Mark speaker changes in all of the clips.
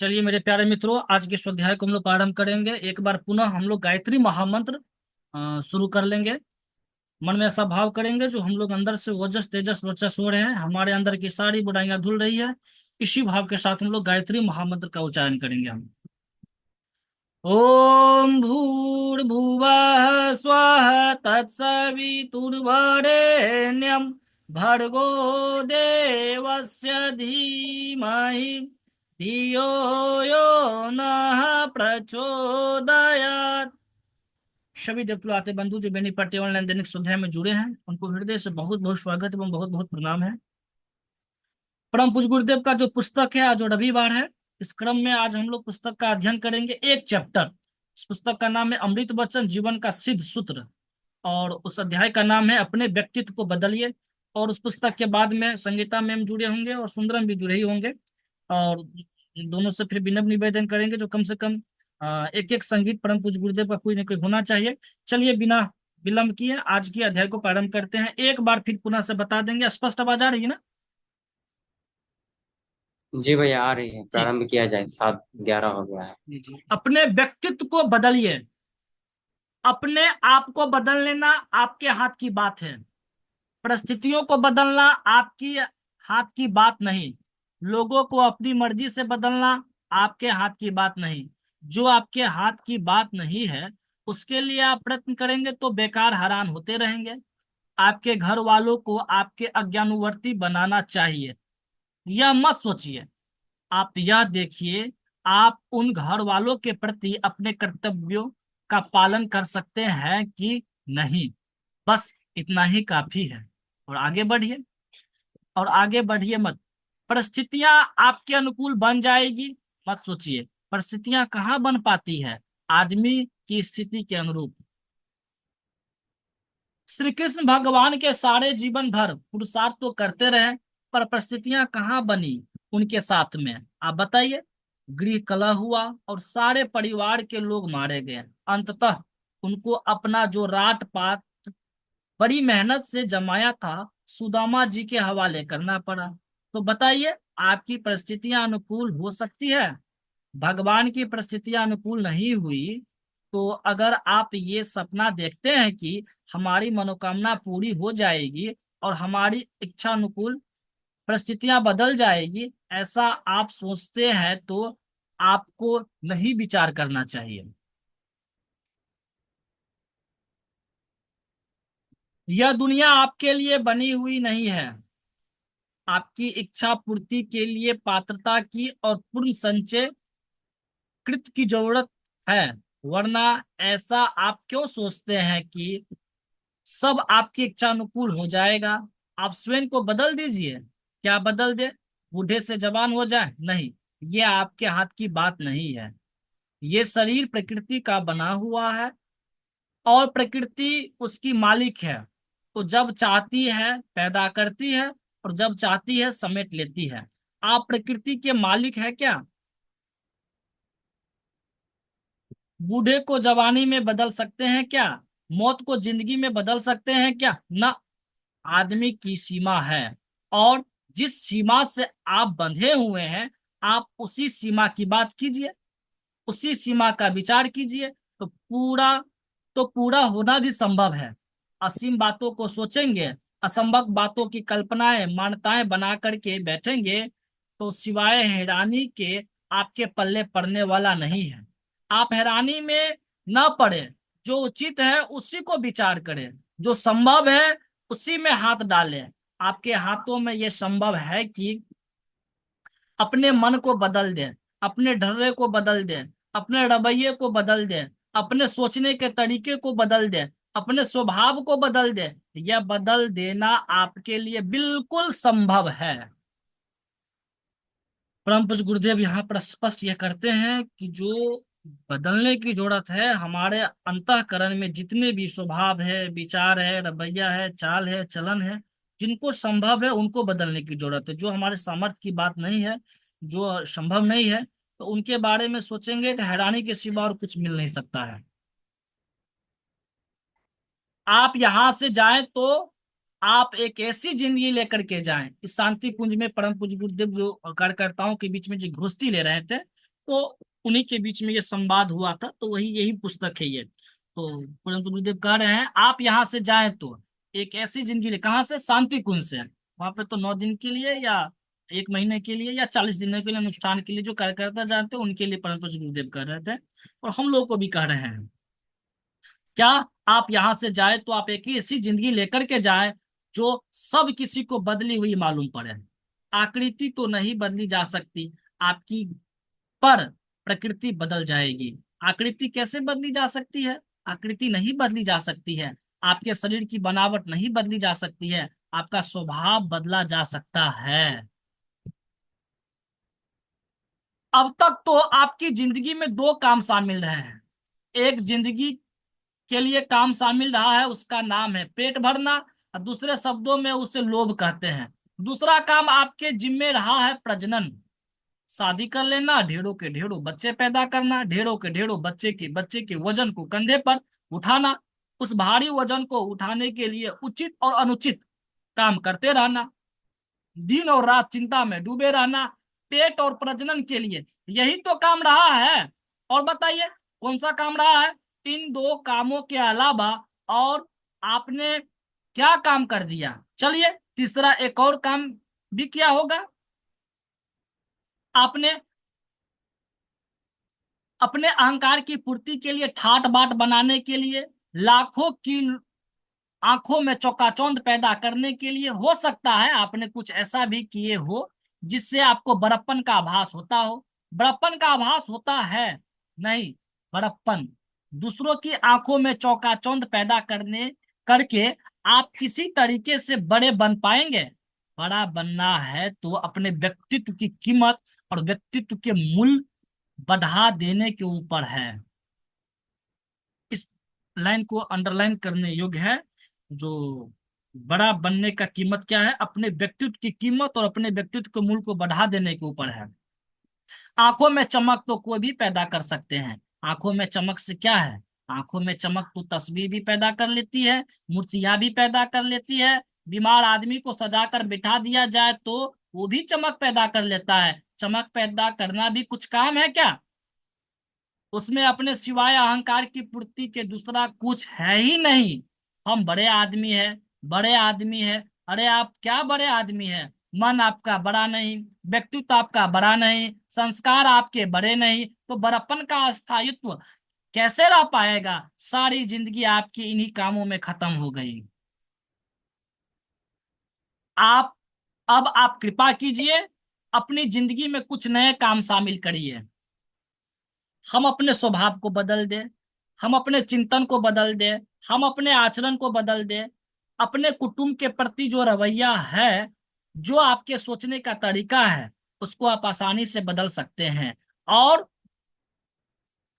Speaker 1: चलिए मेरे प्यारे मित्रों, आज के स्वाध्याय को हम लोग प्रारंभ करेंगे। एक बार पुनः हम लोग गायत्री महामंत्र शुरू कर लेंगे। मन में ऐसा भाव करेंगे, जो हम लोग अंदर से ओजस तेजस वर्चस हो रहे हैं, हमारे अंदर की सारी बुराइयां धुल रही है। इसी भाव के साथ हम लोग गायत्री महामंत्र का उच्चारण करेंगे। हम ओम भूर्भुवः स्वः तत्सवितुर्वरेण्यं भर्गो देवस्य धीमहि धियो यो नः प्रचोदयात्। सभी देवतुलाते बंधु जो बेनी पट्टी ऑनलाइन दैनिक स्वाध्याय में जुड़े हैं, उनको हृदय से बहुत बहुत स्वागत एवं बहुत बहुत प्रणाम है। परम पूज्य गुरुदेव का जो पुस्तक है, आज जो रविवार है, इस क्रम में आज हम लोग पुस्तक का अध्ययन करेंगे। एक चैप्टर, इस पुस्तक का नाम है अमृत वचन जीवन का सिद्ध सूत्र, और उस अध्याय का नाम है अपने व्यक्तित्व को बदलिए। और उस पुस्तक के बाद में संगीता मैम जुड़े होंगे और सुंदरम भी जुड़े ही होंगे, और दोनों से फिर विनम्र निवेदन करेंगे जो कम से कम एक एक संगीत परम पूज्य गुरुदेव का कोई ना कोई होना चाहिए। चलिए बिना विलंब किए आज की अध्याय को प्रारंभ करते हैं। एक बार फिर पुनः से बता देंगे, स्पष्ट आवाज आ रही है ना?
Speaker 2: जी भैया आ रही है।
Speaker 1: ठीक।
Speaker 2: प्रारंभ किया जाए, 7:11 हो गया है।
Speaker 1: जी जी। अपने व्यक्तित्व को बदलिए। अपने आप को बदल लेना आपके हाथ की बात है। परिस्थितियों को बदलना आपकी हाथ की बात नहीं। लोगों को अपनी मर्जी से बदलना आपके हाथ की बात नहीं। जो आपके हाथ की बात नहीं है, उसके लिए आप प्रयत्न करेंगे तो बेकार हैरान होते रहेंगे। आपके घर वालों को आपके अज्ञानुवर्ती बनाना चाहिए, यह मत सोचिए। आप यह देखिए, आप उन घर वालों के प्रति अपने कर्तव्यों का पालन कर सकते हैं कि नहीं। बस इतना ही काफी है। और आगे बढ़िए, और आगे बढ़िए मत। परिस्थितियां आपके अनुकूल बन जाएगी, मत सोचिए। परिस्थितियां कहाँ बन पाती है? आदमी की स्थिति के अनुरूप। श्री कृष्ण भगवान के सारे जीवन भर पुरुषार्थ तो करते रहे, पर परिस्थितियां कहाँ बनी उनके साथ में? आप बताइए। गृह कलह हुआ और सारे परिवार के लोग मारे गए। अंततः उनको अपना जो राट पाट बड़ी मेहनत से जमाया था, सुदामा जी के हवाले करना पड़ा। तो बताइए, आपकी परिस्थितियां अनुकूल हो सकती है? भगवान की परिस्थितियां अनुकूल नहीं हुई, तो अगर आप ये सपना देखते हैं कि हमारी मनोकामना पूरी हो जाएगी और हमारी इच्छा अनुकूल परिस्थितियां बदल जाएगी, ऐसा आप सोचते हैं, तो आपको नहीं विचार करना चाहिए। यह दुनिया आपके लिए बनी हुई नहीं है। आपकी इच्छा पूर्ति के लिए पात्रता की और पूर्ण संचय कृत की जरूरत है। वरना ऐसा आप क्यों सोचते हैं कि सब आपकी इच्छा अनुकूल हो जाएगा? आप स्वयं को बदल दीजिए। क्या बदल दे? बूढ़े से जवान हो जाए? नहीं, ये आपके हाथ की बात नहीं है। ये शरीर प्रकृति का बना हुआ है, और प्रकृति उसकी मालिक है। तो जब चाहती है पैदा करती है, और जब चाहती है समेट लेती है। आप प्रकृति के मालिक है क्या? बूढ़े को जवानी में बदल सकते हैं क्या? मौत को जिंदगी में बदल सकते हैं क्या? ना। आदमी की सीमा है, और जिस सीमा से आप बंधे हुए हैं, आप उसी सीमा की बात कीजिए, उसी सीमा का विचार कीजिए। तो पूरा होना भी संभव है। असीम बातों को सोचेंगे, असंभव बातों की कल्पनाएं मान्यताएं बना करके बैठेंगे, तो सिवाय हैरानी के आपके पल्ले पड़ने वाला नहीं है। आप हैरानी में न पड़े, जो उचित है उसी को विचार करें, जो संभव है उसी में हाथ डालें। आपके हाथों में यह संभव है कि अपने मन को बदल दें, अपने ढर्रे को बदल दें, अपने रवैये को बदल दें, अपने सोचने के तरीके को बदल दें, अपने स्वभाव को बदल दें। यह बदल देना आपके लिए बिल्कुल संभव है। परम पूज्य गुरुदेव यहाँ पर स्पष्ट यह करते हैं कि जो बदलने की जरूरत है, हमारे अंतःकरण में जितने भी स्वभाव है, विचार है, रवैया है, चाल है, चलन है, जिनको संभव है उनको बदलने की जरूरत है। जो हमारे सामर्थ्य की बात नहीं है, जो संभव नहीं है, तो उनके बारे में सोचेंगे तो हैरानी के सिवा और कुछ मिल नहीं सकता है। आप यहां से जाएं तो आप एक ऐसी जिंदगी लेकर के जाएं। इस शांति कुंज में परम पूज्य गुरुदेव जो कार्यकर्ताओं के बीच में जो घोष्ठी ले रहे थे, तो उन्हीं के बीच में ये संवाद हुआ था, तो वही यही पुस्तक है ये। तो परंतु गुरुदेव कह रहे हैं आप यहाँ से जाएं तो एक ऐसी जिंदगी ले, कहाँ से, शांति कुंज से। वहां पे तो 9 दिन के लिए या 1 महीने के लिए या 40 दिन के लिए अनुष्ठान के लिए जो कार्यकर्ता जानते हैं उनके लिए परम पूज्य गुरुदेव कह रहे थे, और हम लोग को भी कह रहे हैं क्या, आप यहां से जाए तो आप एक ही ऐसी जिंदगी लेकर के जाए जो सब किसी को बदली हुई मालूम पड़े। आकृति तो नहीं बदली जा सकती आपकी, पर प्रकृति बदल जाएगी। आकृति कैसे बदली जा सकती है? आकृति नहीं बदली जा सकती है। आपके शरीर की बनावट नहीं बदली जा सकती है, आपका स्वभाव बदला जा सकता है। अब तक तो आपकी जिंदगी में दो काम शामिल रहे हैं। एक जिंदगी के लिए काम शामिल रहा है, उसका नाम है पेट भरना, और दूसरे शब्दों में उसे लोभ कहते हैं। दूसरा काम आपके जिम्मे रहा है प्रजनन, शादी कर लेना, ढेरों के ढेरों बच्चे पैदा करना, ढेरों के ढेरों बच्चे के वजन को कंधे पर उठाना, उस भारी वजन को उठाने के लिए उचित और अनुचित काम करते रहना, दिन और रात चिंता में डूबे रहना, पेट और प्रजनन के लिए, यही तो काम रहा है। और बताइए कौन सा काम रहा है? इन दो कामों के अलावा और आपने क्या काम कर दिया? चलिए तीसरा एक और काम भी किया होगा आपने, अपने अहंकार की पूर्ति के लिए, ठाट बाट बनाने के लिए, लाखों की आंखों में चौकाचौंध पैदा करने के लिए, हो सकता है आपने कुछ ऐसा भी किए हो जिससे आपको बड़प्पन का आभास होता हो। बड़प्पन का आभास होता है नहीं, बड़प्पन दूसरों की आंखों में चौकाचौंध पैदा करने करके आप किसी तरीके से बड़े बन पाएंगे? बड़ा बनना है तो अपने व्यक्तित्व की कीमत और व्यक्तित्व के मूल्य बढ़ा देने के ऊपर है। इस लाइन को अंडरलाइन करने योग्य है। जो बड़ा बनने का कीमत क्या है? अपने व्यक्तित्व की कीमत और अपने व्यक्तित्व के मूल्य को बढ़ा देने के ऊपर है। आंखों में चमक तो कोई भी पैदा कर सकते हैं। आंखों में चमक से क्या है? आंखों में चमक तो तस्वीर भी पैदा कर लेती है, मूर्तियां भी पैदा कर लेती है। बीमार आदमी को सजाकर बिठा दिया जाए तो वो भी चमक पैदा कर लेता है। चमक पैदा करना भी कुछ काम है क्या? उसमें अपने सिवाय अहंकार की पूर्ति के दूसरा कुछ है ही नहीं। हम बड़े आदमी है, बड़े आदमी है। अरे आप क्या बड़े आदमी है? मन आपका बड़ा नहीं, व्यक्तित्व आपका बड़ा नहीं, संस्कार आपके बड़े नहीं, तो बड़प्पन का स्थायित्व कैसे रह पाएगा? सारी जिंदगी आपकी इन्हीं कामों में खत्म हो गई। आप अब आप कृपा कीजिए, अपनी जिंदगी में कुछ नए काम शामिल करिए। हम अपने स्वभाव को बदल दें, हम अपने चिंतन को बदल दें, हम अपने आचरण को बदल दें। अपने कुटुंब के प्रति जो रवैया है, जो आपके सोचने का तरीका है, उसको आप आसानी से बदल सकते हैं। और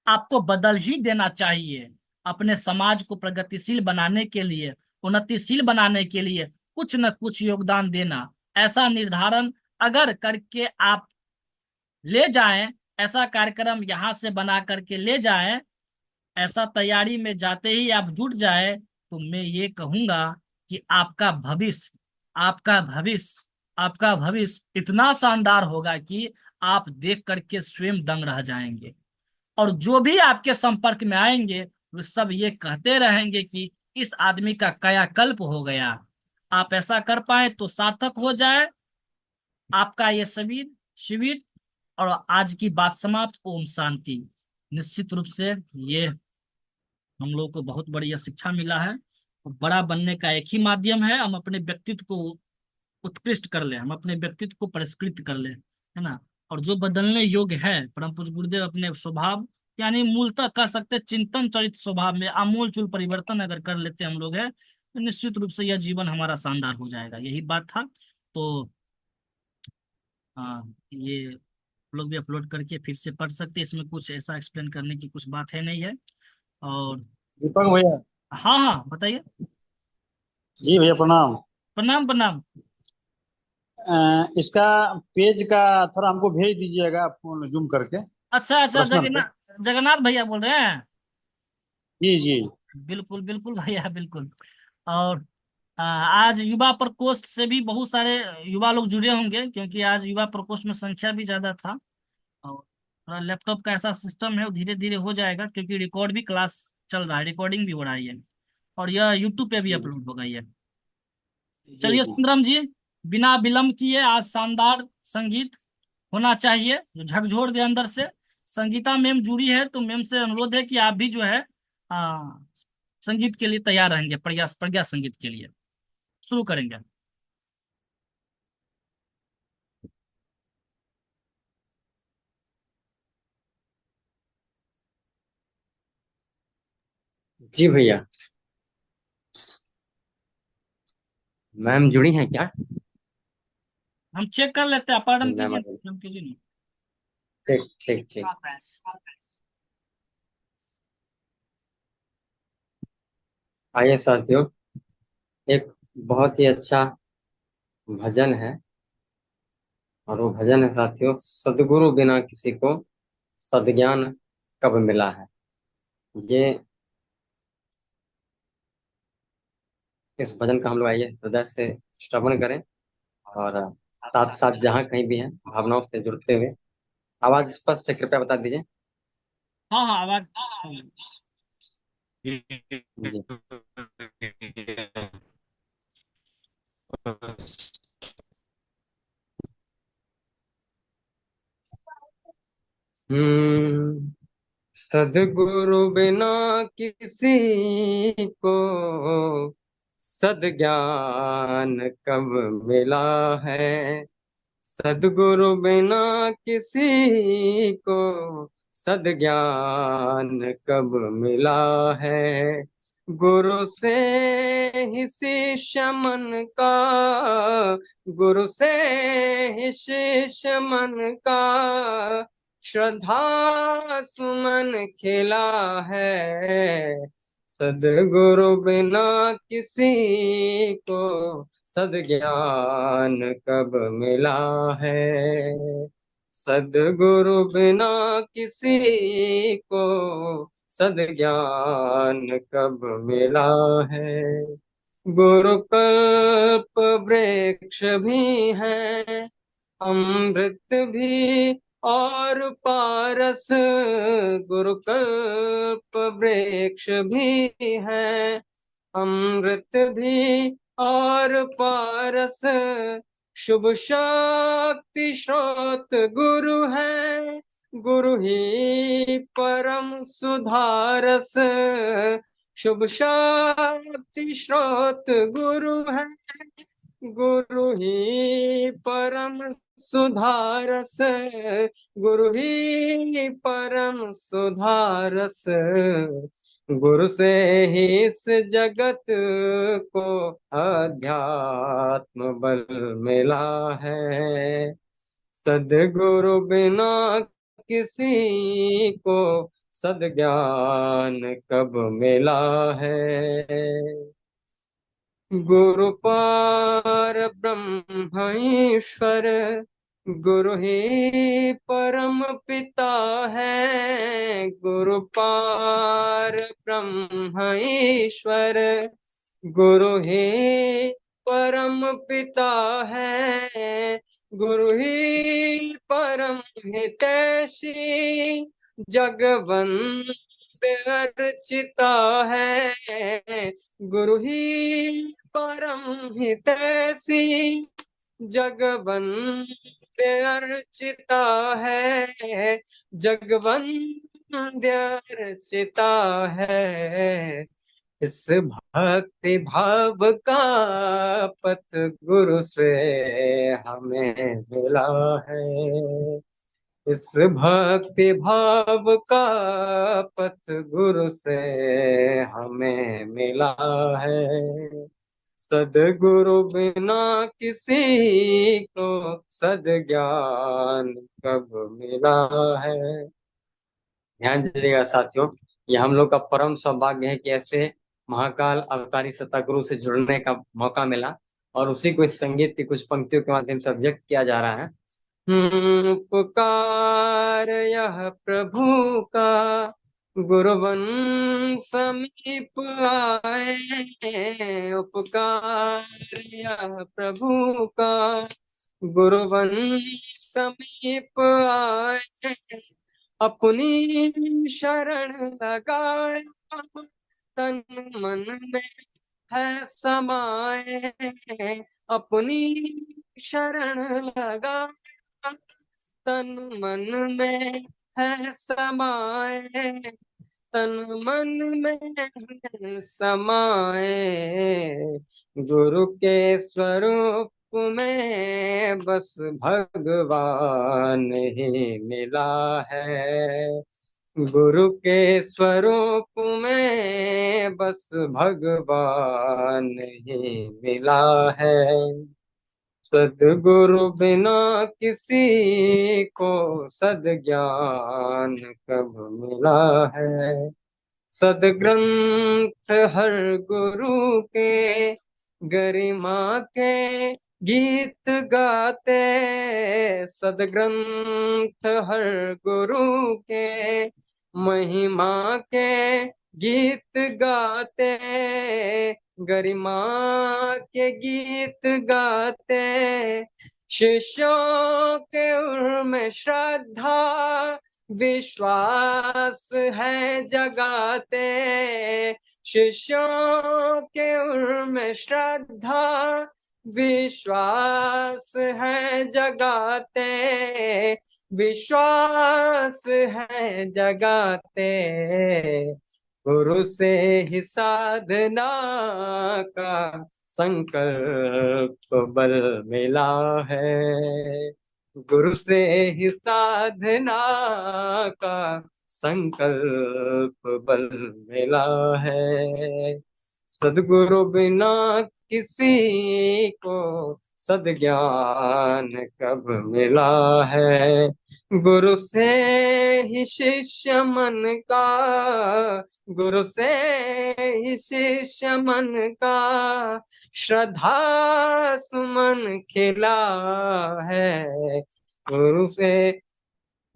Speaker 1: आपको बदल ही देना चाहिए। अपने समाज को प्रगतिशील बनाने के लिए, उन्नतिशील बनाने के लिए कुछ न कुछ योगदान देना, ऐसा निर्धारण अगर करके आप ले जाएं, ऐसा कार्यक्रम यहाँ से बना करके ले जाएं, ऐसा तैयारी में जाते ही आप जुट जाए, तो मैं ये कहूंगा कि आपका भविष्य इतना शानदार होगा कि आप देख करके स्वयं दंग रह जाएंगे। और जो भी आपके संपर्क में आएंगे वे सब ये कहते रहेंगे कि इस आदमी का कायाकल्प हो गया। आप ऐसा कर पाए तो सार्थक हो जाए आपका ये शिविर। और आज की बात समाप्त। ओम शांति। निश्चित रूप से ये हम लोग को बहुत बढ़िया शिक्षा मिला है। और बड़ा बनने का एक ही माध्यम है, हम अपने व्यक्तित्व को उत्कृष्ट कर ले, हम अपने व्यक्तित्व को परिष्कृत कर ले, है ना। और जो बदलने योग्य है, परम पूज्य गुरुदेव अपने स्वभाव यानी मूलतः कह सकते हैं चिंतन चरित स्वभाव में आमूल चूल परिवर्तन अगर कर लेते हम लोग है, तो निश्चित रूप से यह जीवन हमारा शानदार हो जाएगा। यही बात था। तो हाँ, ये लोग भी अपलोड करके फिर से पढ़ सकते हैं, इसमें कुछ ऐसा एक्सप्लेन करने की कुछ बात है नहीं है। और
Speaker 3: दीपक भैया।
Speaker 1: हाँ हाँ बताइए।
Speaker 3: जी भैया प्रणाम।
Speaker 1: प्रणाम प्रणाम।
Speaker 3: इसका पेज का थोड़ा हमको भेज दीजिएगा फोन जूम करके,
Speaker 1: अच्छा अच्छा,
Speaker 3: पर्सनल पे।
Speaker 1: जगन्नाथ भैया बोल रहे हैं?
Speaker 3: जी जी।
Speaker 1: बिल्कुल बिल्कुल भैया बिल्कुल। और आज युवा प्रकोष्ठ से भी बहुत सारे युवा लोग जुड़े होंगे, क्योंकि आज युवा प्रकोष्ठ में संख्या भी ज्यादा था। और थोड़ा लैपटॉप का ऐसा सिस्टम है, वो धीरे धीरे हो जाएगा, क्योंकि रिकॉर्ड भी क्लास चल रहा है, रिकॉर्डिंग भी हो रहा है ये, और यह यूट्यूब पे भी
Speaker 2: जी
Speaker 1: अपलोड होगा ये।
Speaker 2: जी
Speaker 1: चलिए
Speaker 2: जी।
Speaker 1: सुंदरम जी, बिना विलंब किए आज शानदार संगीत होना चाहिए जो झकझोर दे अंदर से। संगीता मैम जुड़ी है, तो मैम से अनुरोध है कि आप भी जो है आ, संगीत के लिए तैयार रहेंगे, प्रज्ञा प्रज्ञा संगीत के लिए शुरू करेंगे।
Speaker 2: जी भैया। मैम जुड़ी हैं क्या?
Speaker 1: हम चेक कर लेते हैं, अपार्टन
Speaker 2: मैम
Speaker 1: कीजिए,
Speaker 2: आ गई।
Speaker 1: मैम कीजिए नहीं।
Speaker 2: ठीक ठीक ठीक। आइए साथियों, एक बहुत ही अच्छा भजन है, और वो भजन है साथियों, सदगुरु बिना किसी को सद्ज्ञान कब मिला है। ये इस भजन का हम लोग आइए हृदय से श्रवण करें, और साथ साथ जहाँ कहीं भी हैं भावनाओं से जुड़ते हुए। आवाज स्पष्ट है, कृपया बता दीजिए।
Speaker 1: हाँ हाँ, आवाज सही
Speaker 2: जी। सदगुरु बिना किसी को सद्ज्ञान कब मिला है। सदगुरु बिना किसी को सद्ज्ञान कब मिला है। गुरु से ही शिष्य मन का, गुरु से ही शिष्य मन का श्रद्धा सुमन खिला है। सदगुरु बिना किसी को सद्ज्ञान कब मिला है। सदगुरु बिना किसी को सद्ज्ञान कब मिला है। गुरु कल्प वृक्ष भी है, अमृत भी और पारस। गुरु कल्प वृक्ष भी है, अमृत भी और पारस। शुभ शक्ति स्रोत गुरु है, गुरु ही परम सुधारस। शुभ शक्ति स्रोत गुरु है, गुरु ही परम सुधारस। गुरु ही परम सुधारस। गुरु से ही इस जगत को अध्यात्म बल मिला है। सदगुरु बिना किसी को सद्ज्ञान कब मिला है। गुरु पार ब्रह्म ईश्वर, गुरु ही परम पिता है। गुरु पार ब्रह्म ईश्वर, गुरु ही परम पिता है। गुरु ही परम हितैषी, जगवंत अर्चिता है। गुरु ही परम हितैषी, जगवंत अर्चिता है। जगवंत अर्चिता है। इस भक्ति भाव का पथ गुरु से हमें मिला है। इस भक्ति भाव का पथ गुरु से हमें मिला है। सदगुरु बिना किसी को सद्ज्ञान कब मिला है। ध्यान दीजिएगा साथियों, ये हम लोग का परम सौभाग्य है कि ऐसे महाकाल अवतारी सतगुरु से जुड़ने का मौका मिला, और उसी को इस संगीत की कुछ पंक्तियों के माध्यम से व्यक्त किया जा रहा है। पुकार यह प्रभु का, गुरुवन समीप आए। उपकार यह प्रभु का, गुरुवन समीप आए। अपनी शरण लगाया, तन मन में है समाए। अपनी शरण लगाया, तन मन में है समाए। तन मन में समाए। गुरु के स्वरूप में बस भगवान ही मिला है। गुरु के स्वरूप में बस भगवान ही मिला है। सदगुरु बिना किसी को सद्ज्ञान कब मिला है। सदग्रंथ हर गुरु के गरिमा के गीत गाते। सदग्रंथ हर गुरु के महिमा के गीत गाते। गरिमा के गीत गाते। शिष्यों के उर में श्रद्धा विश्वास है जगाते। शिष्यों के उर में श्रद्धा विश्वास है जगाते। विश्वास है जगाते। गुरु से ही साधना का संकल्प बल मिला है। गुरु से ही साधना का संकल्प बल मिला है। सदगुरु बिना किसी को सद्ज्ञान कब मिला है। गुरु से ही शिष्य मन का, गुरु से ही शिष्य मन का श्रद्धा सुमन खिला है। गुरु से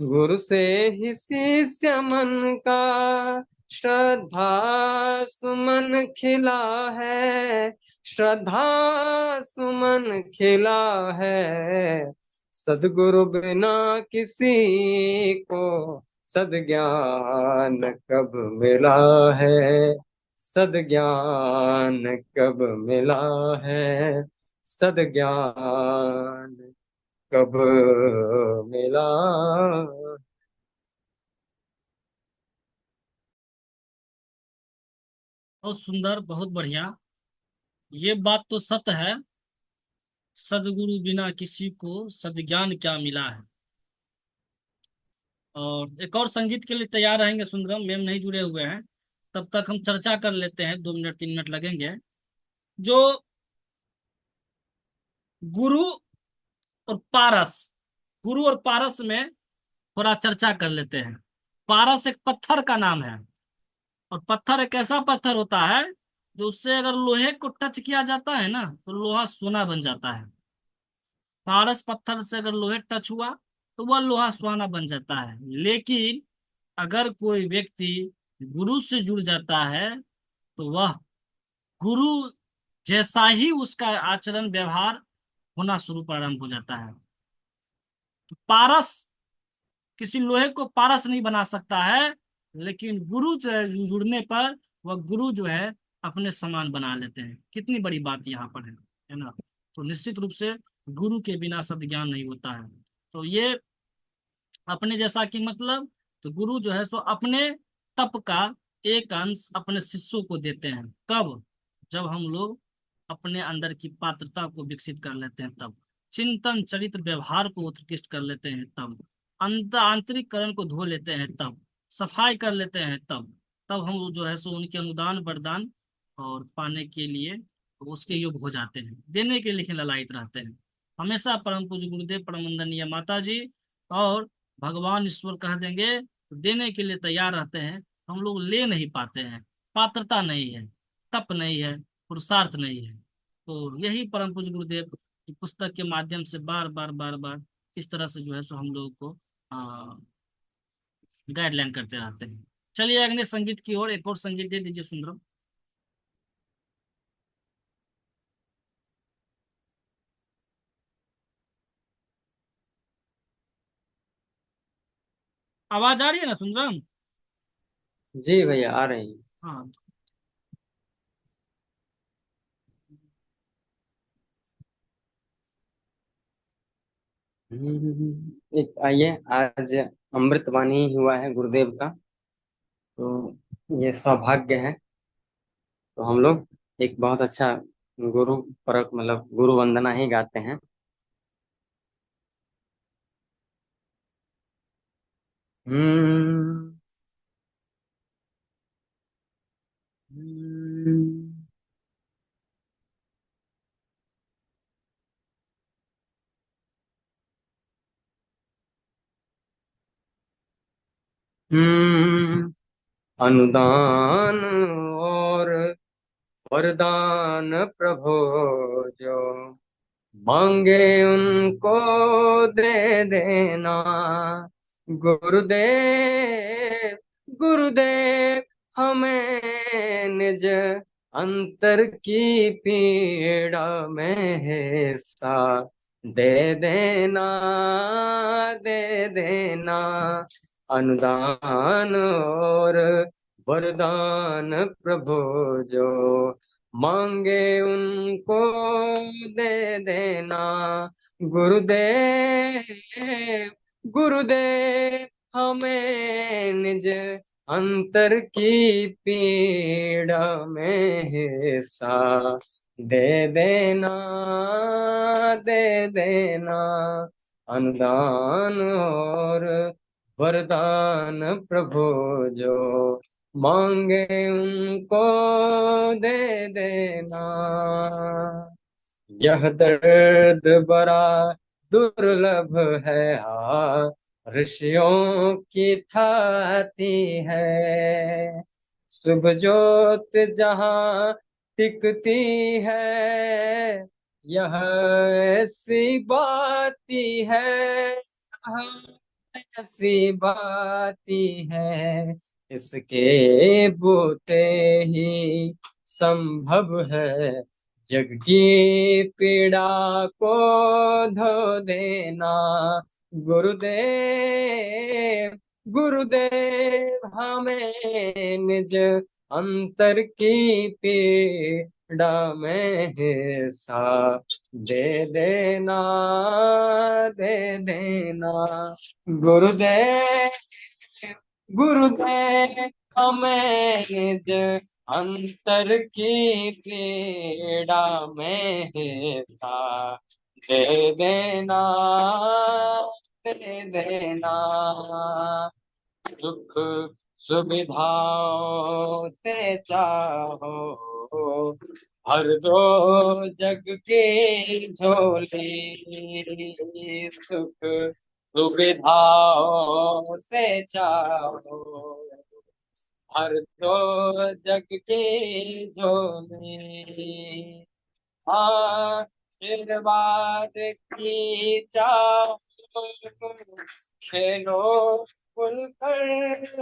Speaker 2: गुरु से ही शिष्य मन का श्रद्धा सुमन खिला है। श्रद्धा सुमन खिला है। सदगुरु बिना किसी को सद्ज्ञान कब मिला है। सद्ज्ञान कब मिला है। सद्ज्ञान कब मिला।
Speaker 1: बहुत सुंदर, बहुत बढ़िया। ये बात तो सत्य है, सदगुरु बिना किसी को सद्ज्ञान क्या मिला है। और एक और संगीत के लिए तैयार रहेंगे सुंदरम, मैम नहीं जुड़े हुए हैं, तब तक हम चर्चा कर लेते हैं, 2 मिनट 3 मिनट लगेंगे। जो गुरु और पारस, गुरु और पारस में थोड़ा चर्चा कर लेते हैं। पारस एक पत्थर का नाम है, और पत्थर एक ऐसा पत्थर होता है जो उससे अगर लोहे को टच किया जाता है ना तो लोहा सोना बन जाता है। पारस पत्थर से अगर लोहे टच हुआ तो वह लोहा सुहाना बन जाता है। लेकिन अगर कोई व्यक्ति गुरु से जुड़ जाता है तो वह गुरु जैसा ही उसका आचरण व्यवहार होना शुरू प्रारंभ हो जाता है। तो पारस किसी लोहे को पारस नहीं बना सकता है, लेकिन गुरु से जुड़ने पर वह गुरु जो है अपने समान बना लेते हैं। कितनी बड़ी बात यहाँ पर है ना। तो निश्चित रूप से गुरु के बिना सब ज्ञान नहीं होता है। तो ये अपने जैसा कि मतलब, तो गुरु जो है सो अपने तप का एक अंश अपने शिष्यों को देते हैं। कब? जब हम लोग अपने अंदर की पात्रता को विकसित कर लेते हैं तब, चिंतन चरित्र व्यवहार को उत्कृष्ट कर लेते हैं तब, आंतरिक करण को धो लेते हैं तब, सफाई कर लेते हैं तब हम लोग जो है सो उनके अनुदान वरदान और पाने के लिए उसके योग्य हो जाते हैं, देने के लिए ललायत रहते हैं। हमेशा परम पूज्य गुरुदेव परम वंदनीय माता जी और भगवान ईश्वर कह देंगे तो देने के लिए तैयार रहते हैं। हम लोग ले नहीं पाते हैं, पात्रता नहीं है, तप नहीं है, पुरुषार्थ नहीं है। तो यही परम पूज्य गुरुदेव की पुस्तक के माध्यम से बार बार बार बार इस तरह से जो है सो हम लोगों को गाइडलाइन करते रहते हैं। चलिए अगले संगीत की ओर, एक और संगीत दे दीजिए सुंदरम। आवाज आ रही है ना सुंदरम?
Speaker 2: जी भैया आ रही है।
Speaker 1: हाँ।
Speaker 2: एक आइए, आज अमृतवाणी हुआ है गुरुदेव का, तो ये सौभाग्य है। तो हम लोग एक बहुत अच्छा गुरु परक मतलब गुरु वंदना ही गाते हैं। हम्म हम्म हम्म, अनुदान और वरदान प्रभु जो मांगे उनको दे देना। गुरुदेव गुरुदेव हमें निज अंतर की पीड़ा में हिस्सा दे देना, दे देना। अनुदान और वरदान प्रभु जो मांगे उनको दे देना। गुरुदेव गुरुदेव हमें निज अंतर की पीड़ा में हिस्सा दे देना, दे देना। अनुदान और वरदान प्रभु जो मांगे उनको दे देना। यह दर्द बड़ा दुर्लभ है, ऋषियों की थाती है। शुभ ज्योत जहाँ टिकती है, यह ऐसी बाती है, ऐसी बाती है। इसके बूते ही संभव है जग की पीड़ा को धो देना। गुरुदेव गुरुदेव हमें निज अंतर की पीड़ा में हिस्सा दे देना, दे देना। गुरुदेव गुरुदेव हमें निज अंतर की पीड़ा में हिस्सा दे देना, दे देना। सुख सुविधाओं से चाहो भर दो जग की झोली। सुख सुविधाओं से चाहो भर दो जग की झोली। आशीर्वाद की चाह खेलो खुलकर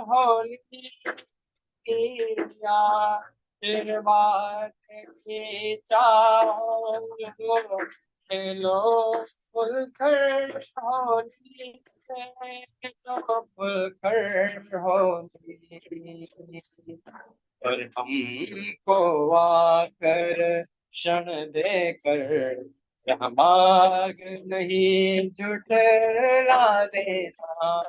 Speaker 2: होली। आशीर्वाद की चाह खेलो खुलकर होली। खेलो खुलकर होली। और हमको आकर क्षण देकर यह मार्ग नहीं झुठला देना।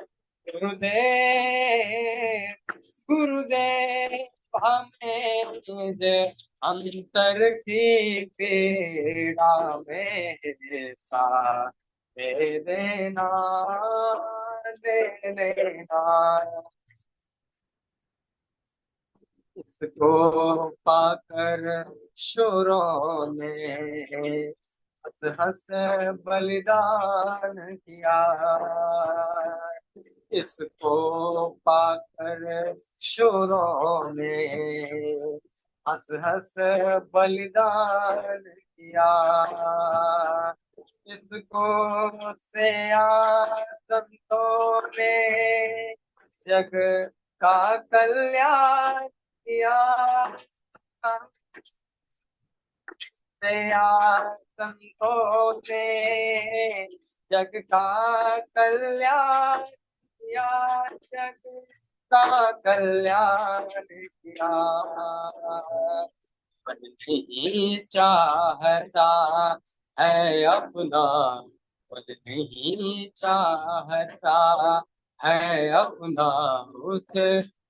Speaker 2: गुरुदेव गुरुदेव हमें निज अंतर की पीड़ा में हिस्सा दे देना, दे देना। इसको पाकर शुरों ने हंस हंस बलिदान किया। इसको पाकर शुरों ने हंस हंस बलिदान किया। इसको से संतों ने जग का कल्याण किया। दया संतों ने जग का कल्याण किया, जग का कल्याण किया। मन नहीं चाहता है अपना, मन नहीं चाहता है अपना, उस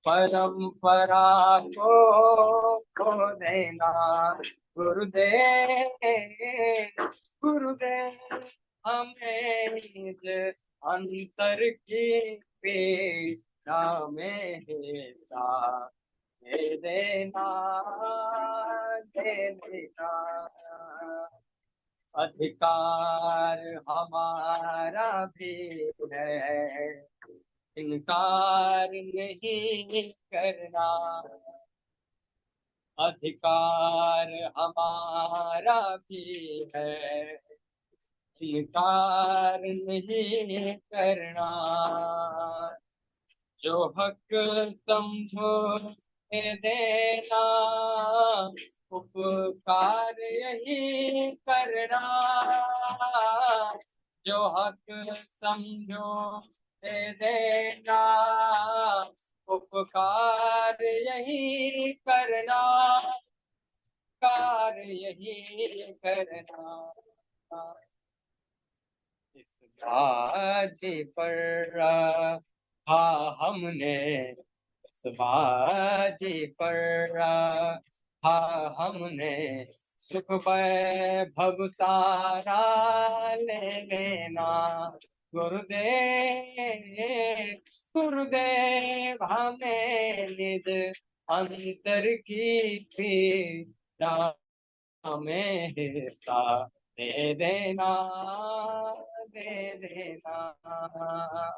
Speaker 2: परंपरा को देना। गुरुदेव, गुरुदेव हमें निज अंतर की पीड़ा में हिस्सा दे देना, दे देना। अधिकार हमारा भी है, इनकार नहीं करना। अधिकार हमारा भी है, इनकार नहीं करना। जो हक समझो दे देना, उपकार यही करना। जो हक समझो दे देना, उपकार यही करना, उपकार यही करना। इस बाजी पर रहा हमने, इस बाजी पर रहा हमने, सुख वैभव सारा ले लेना। गुरुदेव, गुरुदेव हमें निज अंतर की पीड़ा में हिस्सा दे देना, दे देना।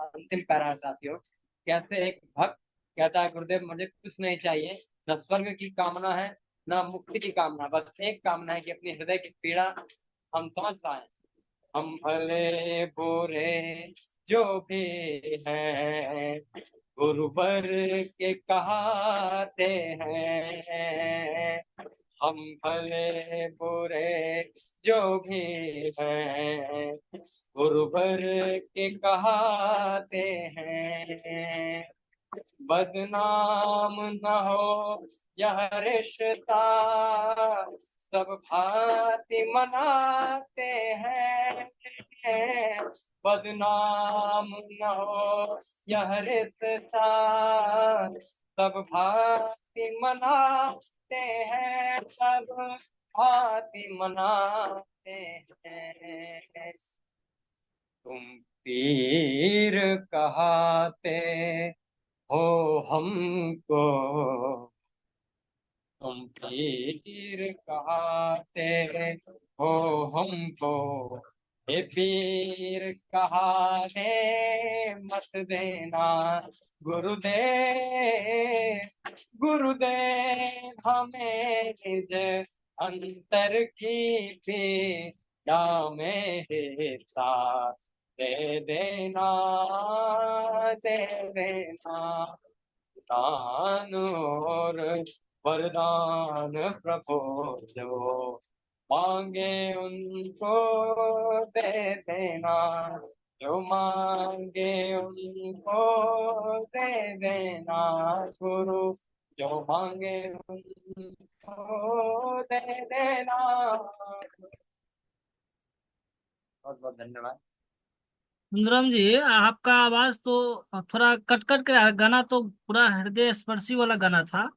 Speaker 2: अंतिम पैरा साथियों, कहते एक भक्त कहता है, गुरुदेव मुझे कुछ नहीं चाहिए, न स्वर्ग की कामना है न मुक्ति की कामना, बस एक कामना है कि अपने हृदय की पीड़ा हम समझ पाए। हम भले बुरे जो भी हैं, गुरुवर के कहाते हैं। हम भले बुरे जो भी हैं, गुरुवर के कहाते हैं। बदनाम न हो यह रिश्ता, सब भांति मनाते हैं। बदनाम न हो यह रिश्ता, सब भांति मनाते हैं, सब भांति मनाते हैं। तुम पीर कहाते हो हमको, तुम पीर कहाते हो हमको, हे पीर कहाने मत देना। गुरुदेव, गुरुदेव हमें निज अंतर की पीड़ा में हिस्सा दे देना, दे देना। दान और वरदान प्रभु जो मांगे उनको दे देना, जो मांगे उनको दे देना। गुरु जो मांगे उनको दे देना। बहुत बहुत धन्यवाद।
Speaker 1: सुंदरम जी, आपका आवाज तो थोड़ा कट कट के गाना तो पूरा हृदय स्पर्शी वाला गाना था,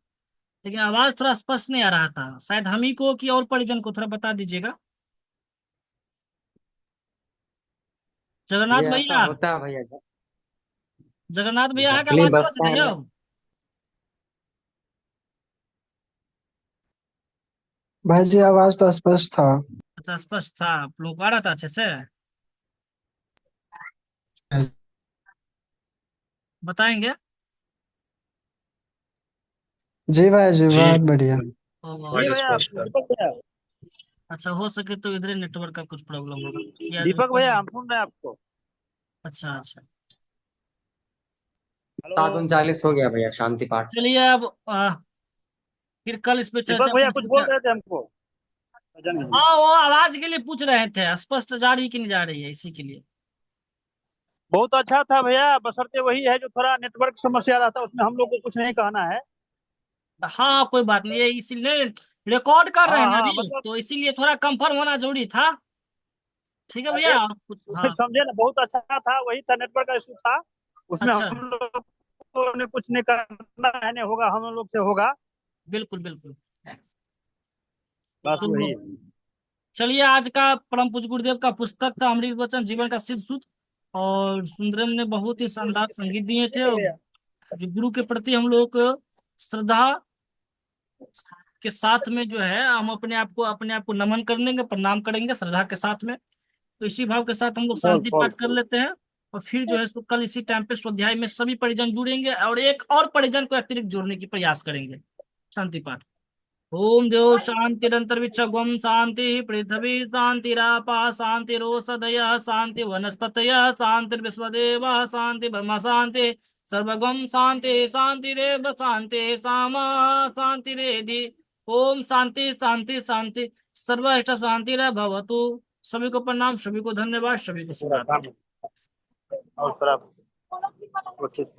Speaker 1: लेकिन आवाज थोड़ा स्पष्ट नहीं आ रहा था। शायद हम ही को कि और परिजन को थोड़ा बता दीजिएगा। जगन्नाथ
Speaker 2: ये ऐसा
Speaker 1: भैया,
Speaker 2: होता है भैया,
Speaker 1: जगन्नाथ भैया है, क्या
Speaker 2: जखनी
Speaker 1: आवाज आवाज
Speaker 2: बसता है
Speaker 1: भैया?
Speaker 2: ना।
Speaker 4: भाई जी आवाज तो स्पष्ट था।
Speaker 1: अच्छा, स्पष्ट था, आप लोग आ रहा था अच्छे से। बताएंगे।
Speaker 4: जी भाई जी
Speaker 2: जी
Speaker 4: बहुत बढ़िया।
Speaker 1: और
Speaker 5: जी
Speaker 2: बड़ी
Speaker 5: भैया,
Speaker 2: स्पष्ट है।
Speaker 5: दीपक भैया।
Speaker 1: अच्छा, हो सके तो इधर नेटवर्क का कुछ प्रॉब्लम होगा या
Speaker 5: दीपक भैया, हम सुन रहे हैं आपको।
Speaker 1: अच्छा अच्छा।
Speaker 5: हेलो।
Speaker 2: 7:39 हो गया भैया, शांति पाठ।
Speaker 1: चलिए अब फिर कल इस पे
Speaker 5: दीपक
Speaker 1: चर्चा
Speaker 5: भैया कुछ
Speaker 1: कंटिन्यू
Speaker 5: बोल
Speaker 1: कर।
Speaker 5: रहे थे हमको। भजन में।
Speaker 1: हाँ, वो आवाज के लिए पूछ रहे थे, स्पष्ट जा रही कि नहीं जा रही है, इसी के लिए।
Speaker 5: बहुत अच्छा था भैया, बशर्ते वही है जो थोड़ा नेटवर्क समस्या रहता है, उसमें हम लोग को कुछ नहीं कहना है।
Speaker 1: हाँ कोई बात नहीं, ये इसीलिए रिकॉर्ड कर रहे
Speaker 5: हाँ
Speaker 1: हैं ना
Speaker 5: हाँ,
Speaker 1: अभी,
Speaker 5: मतलब
Speaker 1: तो इसीलिए थोड़ा कंफर्म होना जरूरी था। ठीक है भैया,
Speaker 5: एक
Speaker 1: हाँ।
Speaker 5: समझे ना, बहुत अच्छा था, वही था, नेटवर्क का इशू था। उसमें
Speaker 1: अच्छा,
Speaker 5: हम लोग ने कुछ नहीं करना है, नहीं होगा, हम लोग से होगा।
Speaker 1: बिल्कुल बिल्कुल।
Speaker 5: बस वही
Speaker 1: तो
Speaker 5: है।
Speaker 1: चलिए, आज का परम पूज्य गुरुदेव का पुस्तक था अमृत वचन जीवन का सिद्ध सूत्र, और सुंदरम ने बहुत ही शानदार संगीत दिए थे, और जो गुरु के प्रति हम लोग श्रद्धा के साथ में जो है, हम अपने आप को नमन करेंगे, प्रणाम करेंगे श्रद्धा के साथ में। तो इसी भाव के साथ हम लोग
Speaker 5: बोल
Speaker 1: शांति
Speaker 5: बोल
Speaker 1: पाठ कर लेते हैं, और फिर जो है सो कल इसी टाइम पे स्वाध्याय में सभी परिजन जुड़ेंगे, और एक और परिजन को अतिरिक्त जोड़ने की प्रयास करेंगे। शांति पाठ। ओम द्यो शांतिरंतरिक्षगम शांति पृथ्वी शांतिरापा शांतिरोषधय शांति वनस्पतय शांतिर्विश्वदेव शांति ब्रह्म शांति सर्वगम शांति शांतिरेव शांति सामा शांतिरेधि। ओम शांति शांति शांति, सर्वइष्ट शांतिरभवतु। सभी को प्रणाम, सभी को धन्यवाद, सभी को
Speaker 5: पूरा
Speaker 1: शुभ
Speaker 5: काम
Speaker 1: रात्रि।
Speaker 5: और थोड़ा कोशिश